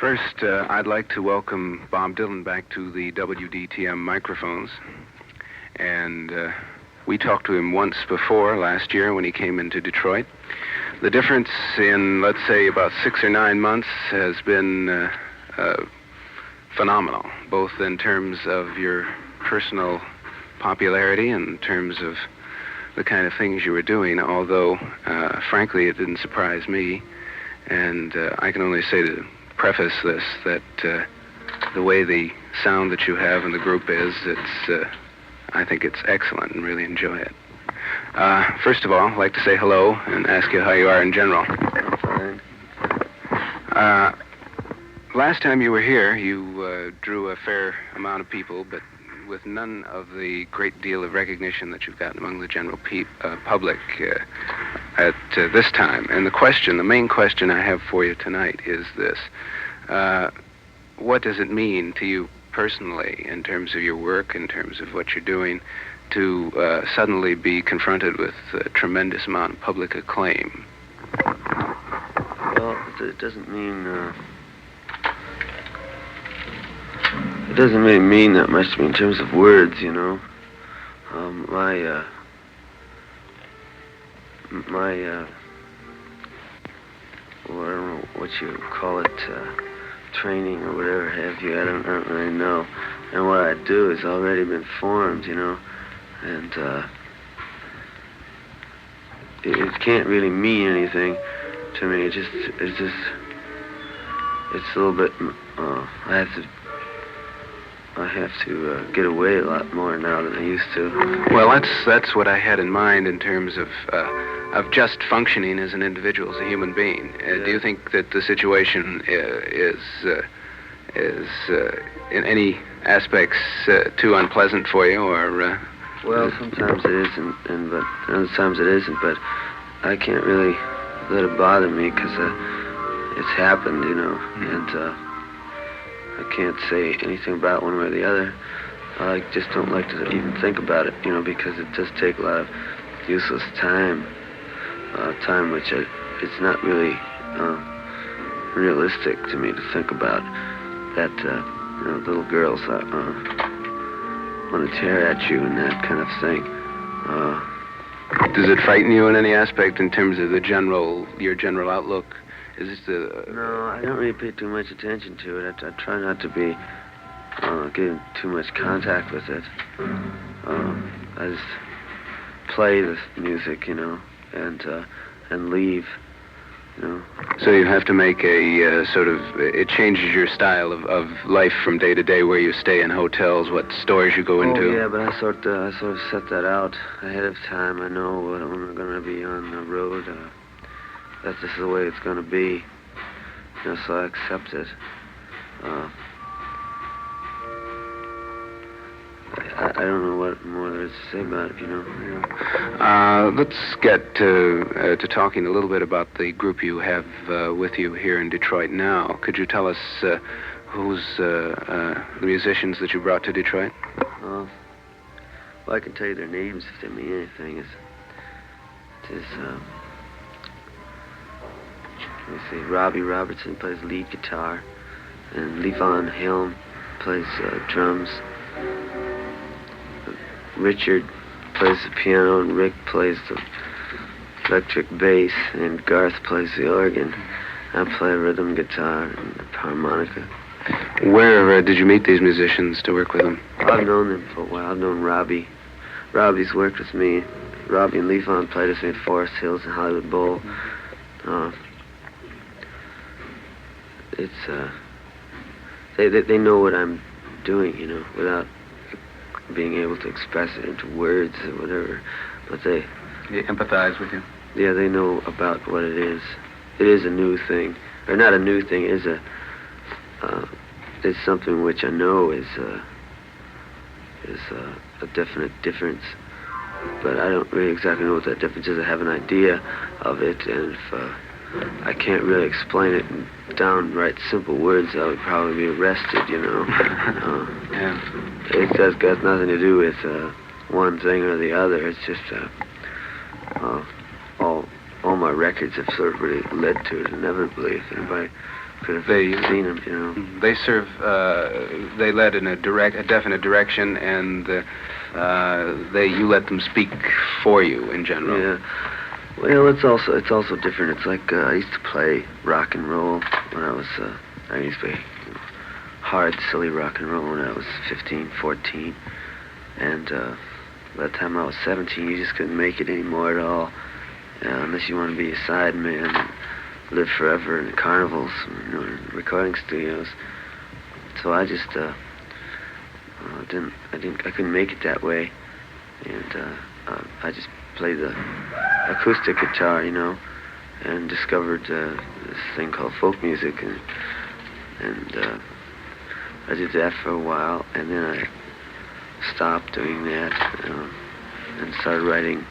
First, I'd like to welcome Bob Dylan back to the WDTM microphones. And we talked to him once before, last year, when he came into Detroit. The difference in, let's say, about 6 or 9 months has been phenomenal, both in terms of your personal popularity and in terms of the kind of things you were doing, although, frankly, it didn't surprise me. And I can only say to preface this that the way the sound that you have in the group is, I think it's excellent and really enjoy it. First of all, I'd like to say hello and ask you how you are in general. Fine. Last time you were here, you drew a fair amount of people, but with none of the great deal of recognition that you've gotten among the general public at this time. And the main question I have for you tonight is this. What does it mean to you personally, in terms of your work, in terms of what you're doing, to suddenly be confronted with a tremendous amount of public acclaim? Well, it doesn't mean... It doesn't really mean that much to me in terms of words, you know. My well, I don't know what you call it, training or whatever have you, I don't really know. And what I do has already been formed, you know, and it can't really mean anything to me. It's a little bit, I have to get away a lot more now than I used to. Well, that's what I had in mind in terms of just functioning as an individual, as a human being. Yeah. Do you think that the situation is in any aspects too unpleasant for you, or? Well, sometimes it isn't, but other times it isn't. But I can't really let it bother me because it's happened, you know, and. I can't say anything about one way or the other. I just don't like to even think about it, you know, because it does take a lot of useless time, which it's not really realistic to me to think about that, you know, little girls want to tear at you and that kind of thing. Does it frighten you in any aspect in terms of your general outlook? No, I don't really pay too much attention to it. I try not to be getting too much contact with it. I just play the music, you know, and leave, you know. So you have to make a it changes your style of life from day to day, where you stay in hotels, what stores you go into. Oh, yeah, but I sort of set that out ahead of time. I know when I'm going to be on the road. That's just the way it's going to be, you know, so I accept it. I don't know what more there is to say about it, you know. Let's get to talking a little bit about the group you have with you here in Detroit now. Could you tell us who's the musicians that you brought to Detroit? Well, I can tell you their names if they mean anything. It is let me see, Robbie Robertson plays lead guitar, and Levon Helm plays drums. Richard plays the piano, and Rick plays the electric bass, and Garth plays the organ. I play rhythm guitar and harmonica. Where did you meet these musicians to work with them? I've known them for a while. I've known Robbie. Robbie's worked with me. Robbie and Levon played with me at Forest Hills and Hollywood Bowl. They know what I'm doing, you know, without being able to express it into words or whatever. But they empathize with you? Yeah, they know about what it is. It is a new thing, or not a new thing. It's something which I know is a definite difference. But I don't really exactly know what that difference is. I have an idea of it, and if I can't really explain it in downright simple words, I would probably be arrested, you know. Yeah. It has got nothing to do with one thing or the other. It's just all my records have sort of really led to it inevitably. If anybody could have They seen them, you know. They serve. They led in a definite direction, and you let them speak for you in general. Yeah. Well, it's also different. It's like I used to play rock and roll when I used to play hard, silly rock and roll when I was 15, 14, and by the time I was 17, you just couldn't make it anymore at all, unless you want to be a side man and live forever in carnivals, you know, in recording studios. So I just I couldn't make it that way, and I just played the acoustic guitar, you know, and discovered this thing called folk music, and I did that for a while, and then I stopped doing that, and started writing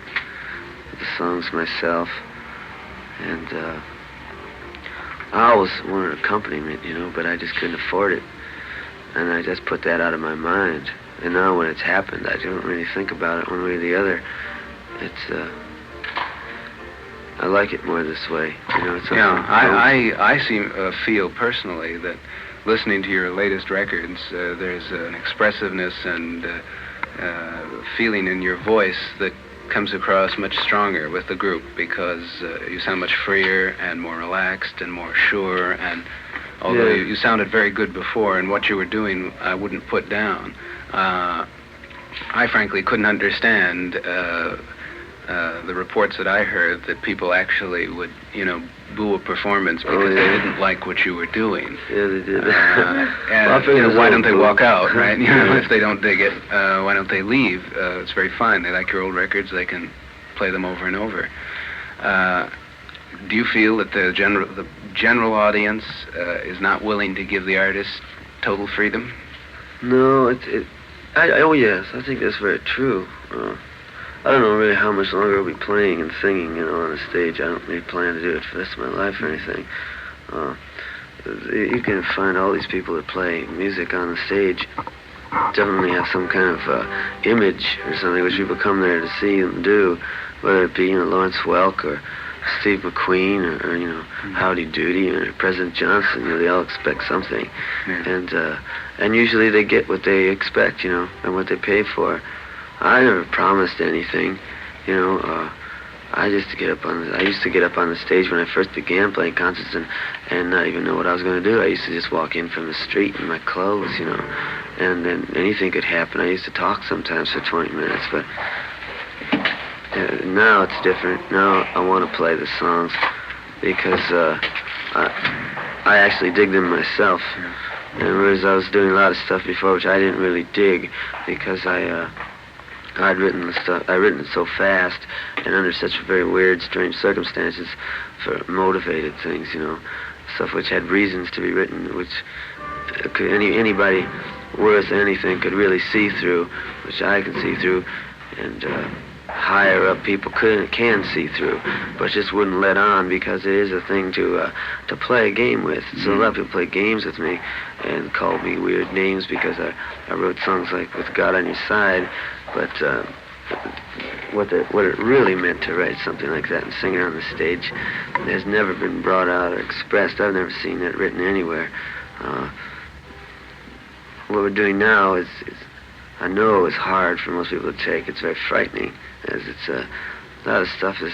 the songs myself, and I always wanted accompaniment, you know, but I just couldn't afford it, and I just put that out of my mind. And now when it's happened, I don't really think about it one way or the other. It's I like it more this way, you know. It's I feel personally that listening to your latest records, there's an expressiveness and feeling in your voice that comes across much stronger with the group, because you sound much freer and more relaxed and more sure, and although you sounded very good before, and what you were doing I wouldn't put down, I frankly couldn't understand the reports that I heard that people actually would, you know, boo a performance because they didn't like what you were doing. Yeah, they did. And you know, why don't they walk out, right? You know, if they don't dig it, why don't they leave? It's very fine. They like your old records. They can play them over and over. Do you feel that the general audience is not willing to give the artist total freedom? No, oh yes, I think that's very true. I don't know really how much longer I'll be playing and singing, you know, on a stage. I don't really plan to do it for the rest of my life or anything. You can find all these people that play music on the stage definitely have some kind of image or something which people come there to see them do, whether it be, you know, Lawrence Welk or Steve McQueen or you know, Howdy Doody or President Johnson. You know, they all expect something, and usually they get what they expect, you know, and what they pay for. I never promised anything, you know. I used to get up on the stage when I first began playing concerts and not even know what I was going to do. I used to just walk in from the street in my clothes, you know, and then anything could happen. I used to talk sometimes for 20 minutes, but now it's different. Now I want to play the songs because I actually dig them myself. And whereas I was doing a lot of stuff before which I didn't really dig because I'd written it so fast and under such very weird, strange circumstances for motivated things, you know, stuff which had reasons to be written, which anybody worth anything could really see through, which I can see through, and higher up people can see through, but just wouldn't let on because it is a thing to play a game with. So a lot of people play games with me and called me weird names because I wrote songs like With God on Your Side, but what it really meant to write something like that and sing it on the stage has never been brought out or expressed. I've never seen that written anywhere. What we're doing now is I know is hard for most people to take. It's very frightening, as it's a lot of stuff is.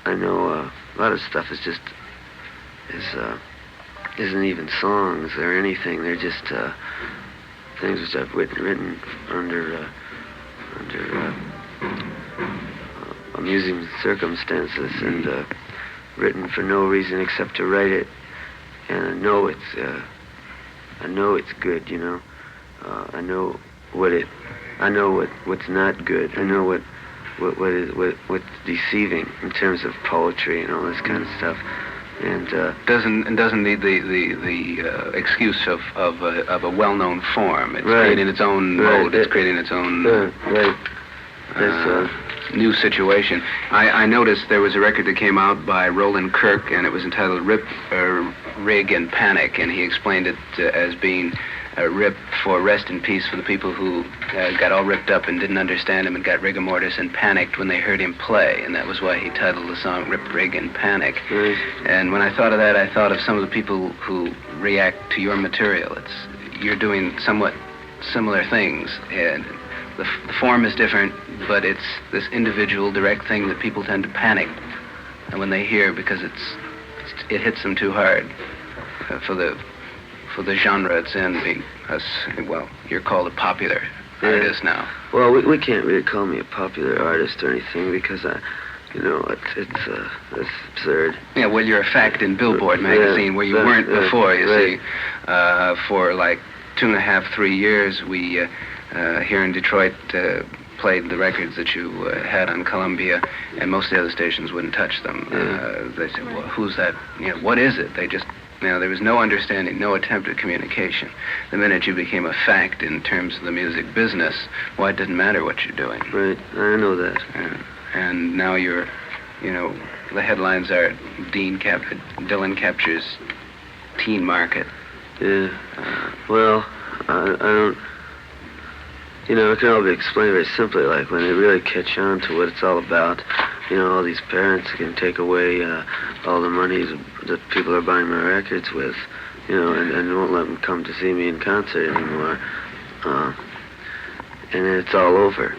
I know a lot of stuff is just isn't even songs or anything. They're just things which I've written under amusing circumstances and written for no reason except to write it. And I know it's good, you know. I know what's not good. I know what's deceiving in terms of poetry and all this kind of stuff. And doesn't need the excuse of a well-known form. It's creating its own mode. It's creating its own new situation. I noticed there was a record that came out by Roland Kirk, and it was entitled Rig and Panic, and he explained it as being rip for Rest in Peace for the people who got all ripped up and didn't understand him and got rigor mortis and panicked when they heard him play, and that was why he titled the song Rip, Rig, and Panic. Right. And when I thought of that, I thought of some of the people who react to your material. You're doing somewhat similar things, and the form is different, but it's this individual, direct thing that people tend to panic when they hear, because it hits them too hard for the genre it's in. Well, you're called a popular artist now. Well, we can't really call me a popular artist or anything, because it's absurd. Yeah, well, you're a fact in Billboard magazine, where you weren't before. You see, for like 2.5, 3 years, we here in Detroit played the records that you had on Columbia, and most of the other stations wouldn't touch them. They said, "Well, who's that? What is it?" They just, there was no understanding, no attempt at communication. The minute you became a fact in terms of the music business, well, it didn't matter what you're doing. Right, I know that. And now you're, the headlines are Dylan captures teen market. Yeah. Well, I don't. It can all be explained very simply, like when they really catch on to what it's all about. All these parents can take away all the money that people are buying my records with, and won't let them come to see me in concert anymore. And then it's all over,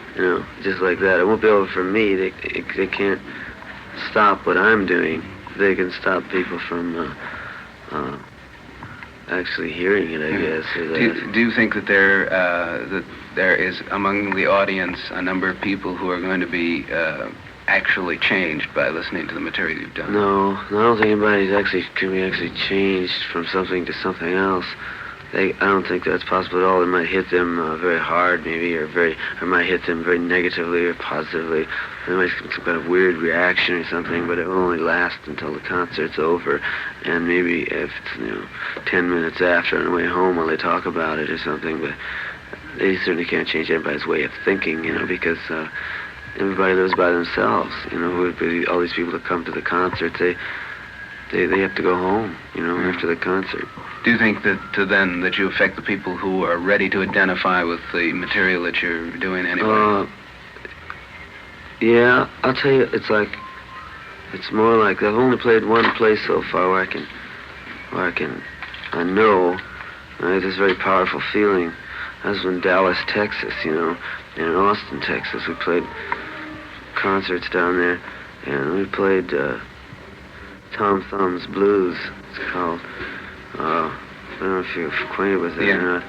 just like that. It won't be over for me. They can't stop what I'm doing. They can stop people from actually hearing it, I guess. Do you think that there is among the audience a number of people who are going to be actually changed by listening to the material you've done? No, I don't think anybody's can be actually changed from something to something else. I don't think that's possible at all. It might hit them very hard, maybe, or might hit them very negatively or positively. There might be some kind of weird reaction or something, but it will only last until the concert's over, and maybe if it's 10 minutes after on the way home while they talk about it or something. But they certainly can't change anybody's way of thinking, because everybody lives by themselves. All these people that come to the concert, they have to go home, after the concert. Do you think that you affect the people who are ready to identify with the material that you're doing anyway? Yeah, I'll tell you, it's more like I've only played one place so far where I know I have this very powerful feeling. That was in Dallas, Texas, and in Austin, Texas. We played concerts down there, and we played Tom Thumb's Blues, it's called. I don't know if you're acquainted with it or not.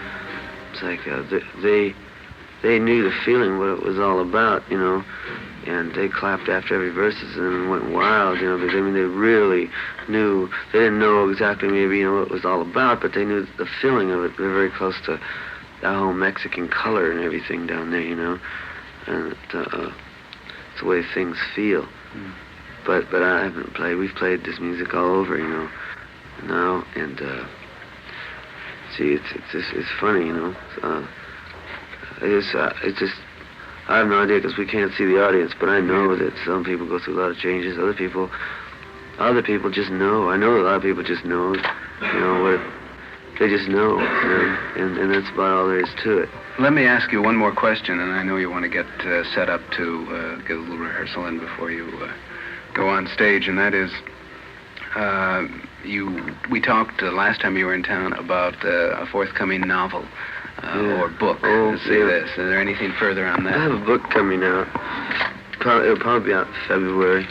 It's like they knew the feeling, what it was all about, and they clapped after every verses and went wild, because they really knew. They didn't know exactly maybe what it was all about, but they knew the feeling of it. They're very close to the whole Mexican color and everything down there, and it's the way things feel. But I haven't played. We've played this music all over, now, and see, it's funny, it's just I have no idea, because we can't see the audience, but I know that some people go through a lot of changes. Other people just know. I know a lot of people just know, what they just know, and that's about all there is to it. Let me ask you one more question, and I know you want to get set up to get a little rehearsal in before you go on stage, and that is, we talked last time you were in town about a forthcoming novel or book. Let's say this. Is there anything further on that? I have a book coming out. It'll probably be out in February.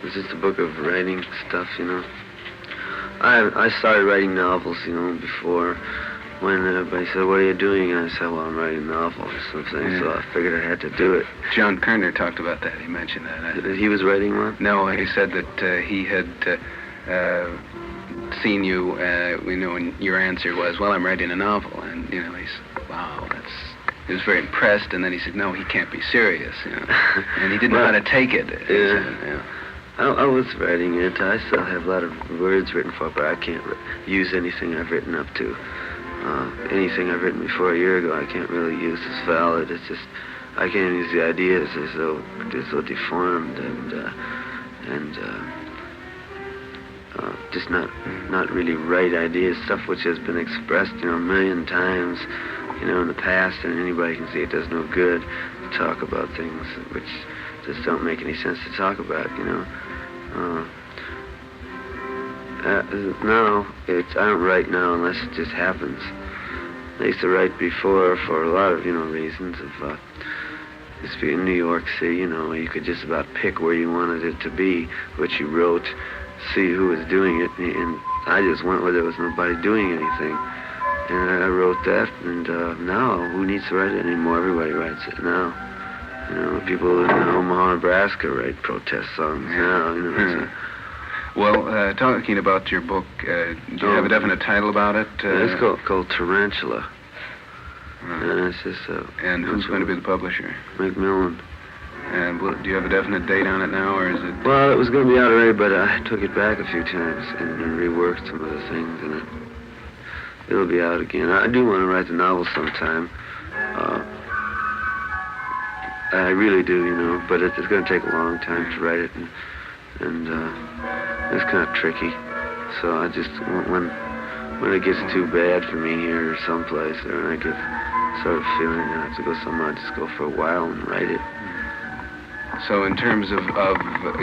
It's just a book of writing stuff, I started writing novels, before, when everybody said, "What are you doing?" And I said, "Well, I'm writing a novel or something." Yeah. So I figured I had to do it. John Kerner talked about that. He mentioned that. He was writing one? No, he said that he had seen you, and your answer was, "Well, I'm writing a novel." And, he said, "Wow, he was very impressed." And then he said, "No, he can't be serious," And he didn't know how to take it. Yeah. I was writing it. I still have a lot of words written for it, but I can't use anything I've written up to. Anything I've written before a year ago, I can't really use as valid. It's just, I can't use the ideas. They're so deformed, and just not really right ideas, stuff which has been expressed, a million times, in the past, and anybody can see it does no good to talk about things which just don't make any sense to talk about, Now, I don't write now unless it just happens. I used to write before for a lot of, reasons of, used to be in New York City, where you could just about pick where you wanted it to be, what you wrote, see who was doing it, and I just went where there was nobody doing anything. And I wrote that, and now, who needs to write it anymore? Everybody writes it now. People in Omaha, Nebraska write protest songs now, Yeah. Well, talking about your book, do you have a definite title about it? It's called Tarantula. And it's just and who's going to be the publisher? Macmillan. And do you have a definite date on it now, or is it? Well, it was going to be out already, but I took it back a few times and reworked some of the things, and it'll be out again. I do want to write the novel sometime. I really do, but it's going to take a long time to write it, and it's kind of tricky. So I just, when it gets too bad for me here or someplace, or when I get sort of feeling I have to go somewhere, I just go for a while and write it. So in terms of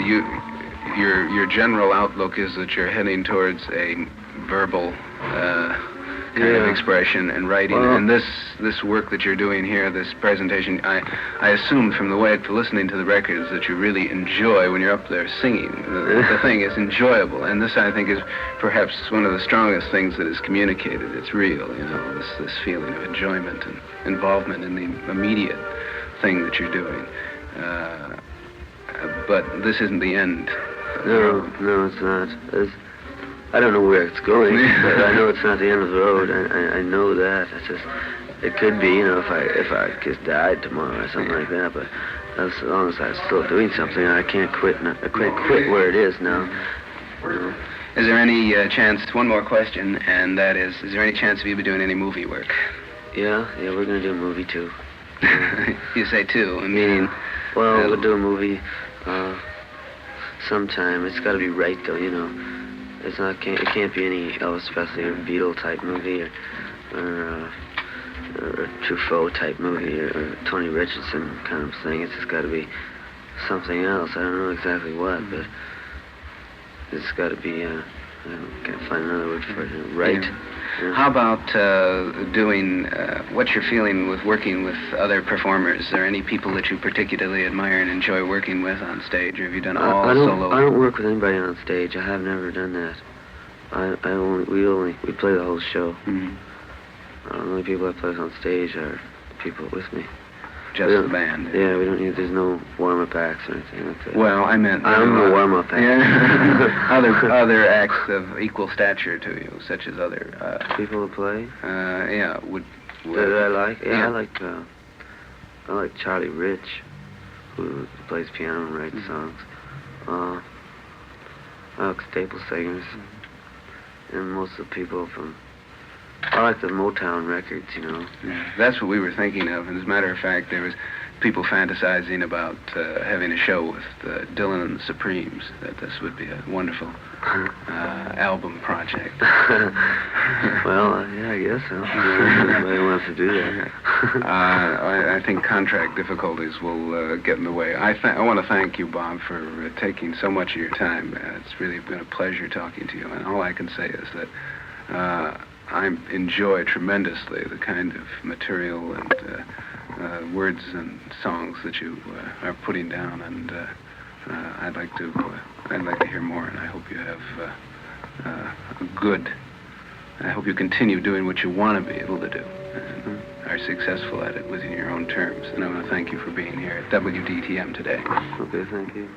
your general outlook is that you're heading towards a verbal kind of expression and writing, and this work that you're doing here, this presentation, I assumed from the way listening to the records that you really enjoy when you're up there singing. The thing is enjoyable, and this I think is perhaps one of the strongest things that is communicated. It's real, this feeling of enjoyment and involvement in the immediate thing that you're doing. But this isn't the end. No, it's not. I don't know where it's going, but I know it's not the end of the road. I know that. It's just, it could be, if I just died tomorrow or something like that. But as long as I'm still doing something, I can't quit. I can't quit where it is now. Is there any chance? One more question, and that is there any chance of you doing any movie work? Yeah, we're gonna do a movie too. You say too? I mean, well, we'll do a movie sometime. It's got to be right, though. It's not. It can't be any Elvis Presley or Beatle type movie or a Truffaut type movie or Tony Richardson kind of thing. It's just got to be something else. I don't know exactly what, but it's got to be. I can't find another word for it. Right. Yeah. How about doing? What's your feeling with working with other performers? Are there any people that you particularly admire and enjoy working with on stage, or have you done all solo? I don't work with anybody on stage. I have never done that. We play the whole show. Mm-hmm. The only people I play with on stage are the people with me. Just the band. Yeah, we don't need. There's no warm-up acts or anything like that. Well, I meant. I'm the warm-up act. Yeah. other acts of equal stature to you, such as other people who play. Yeah. That I like. Yeah, yeah. I like Charlie Rich, who plays piano and writes songs. I like staple singers, and most of the people from. I like the Motown records, Yeah, that's what we were thinking of. And as a matter of fact, there was people fantasizing about having a show with Dylan and the Supremes, that this would be a wonderful album project. Well, yeah, I guess so. Nobody wants to do that. I think contract difficulties will get in the way. I want to thank you, Bob, for taking so much of your time. It's really been a pleasure talking to you. And all I can say is that I enjoy tremendously the kind of material and words and songs that you are putting down, and I'd like to hear more. And I hope you have I hope you continue doing what you want to be able to do, and are successful at it within your own terms. And I want to thank you for being here at WDTM today. Okay, thank you.